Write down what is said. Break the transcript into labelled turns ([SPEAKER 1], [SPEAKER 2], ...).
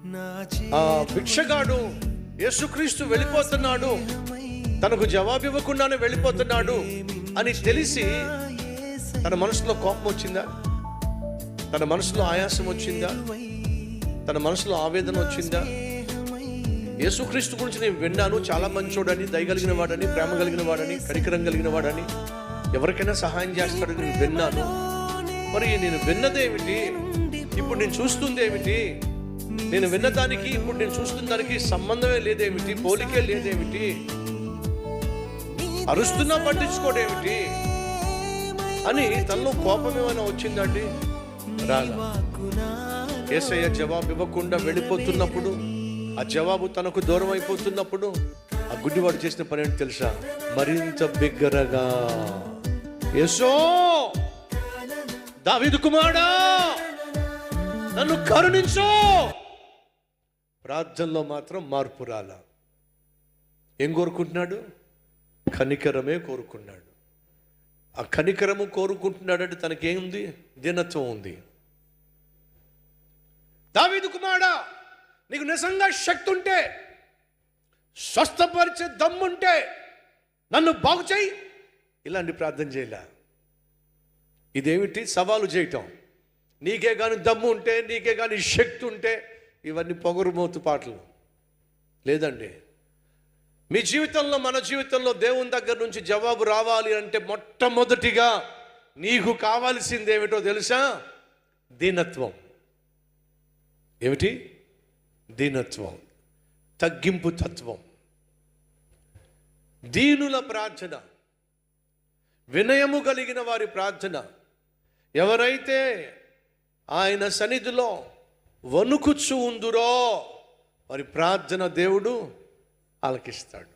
[SPEAKER 1] ఆ భిక్షగాడు యేసుక్రీస్తు వెళ్ళిపోతున్నాడు, తనకు జవాబు ఇవ్వకుండానే వెళ్ళిపోతున్నాడు అని తెలిసి తన మనసులో కోపం వచ్చిందా? తన మనసులో ఆయాసం వచ్చిందా? తన మనసులో ఆవేదన వచ్చిందా? యేసుక్రీస్తు గురించి నేను విన్నాను, చాలా మంచోడని, దయగలిగిన వాడని, ప్రేమ కలిగిన వాడని, కనికరం కలిగిన వాడని, ఎవరికైనా సహాయం చేస్తాడని నేను విన్నాను. మరి నేను విన్నదేమిటి, ఇప్పుడు నేను చూస్తుంది ఏమిటి? నేను విన్నదానికి ఇప్పుడు నేను చూస్తున్న దానికి సంబంధమే లేదేమిటి, పోలికే లేదేమిటి? అరుస్తున్నా పట్టించుకోడేమిటి అని తనలో కోపం ఏమైనా వచ్చిందండి? రాగా యేసయ్య జవాబు ఇవ్వకుండా వెళ్ళిపోతున్నప్పుడు, ఆ జవాబు తనకు దూరం అయిపోతున్నప్పుడు ఆ గుడ్డివాడు చేసిన పని ఏంటి తెలుసా? మరింత బిగ్గరగా, యేసో దావీదు కుమారుడా నన్ను కరుణించు. ప్రార్థనలో మాత్రం మార్పు రాలా. ఏం కోరుకుంటున్నాడు? కనికరమే కోరుకున్నాడు. ఆ కనికరము కోరుకుంటున్నాడంటే తనకేముంది? దీనత్వం ఉంది. దావీదు కుమారుడా నీకు నిజంగా శక్తి ఉంటే, స్వస్థపరిచే దమ్ముంటే నన్ను బాగు చేయి. ఇలాంటి ప్రార్థన చేయలే. ఇదేమిటి? సవాలు చేయటం. నీకే కానీ దమ్ము ఉంటే, నీకే కానీ శక్తి ఉంటే, ఇవన్నీ పొగరుమోతు పాటలు లేదండి. మీ జీవితంలో, మన జీవితంలో దేవుని దగ్గర నుంచి జవాబు రావాలి అంటే మొట్టమొదటిగా నీకు కావాల్సింది ఏమిటో తెలుసా? దీనత్వం. ఏమిటి? దీనత్వం, తగ్గింపు తత్వం. దీనుల ప్రార్థన, వినయము కలిగిన వారి ప్రార్థన. ఎవరైతే ఆయన సన్నిధిలో వణుకుచు ఉందురో వారి ప్రార్థన దేవుడు ఆలకిస్తాడు.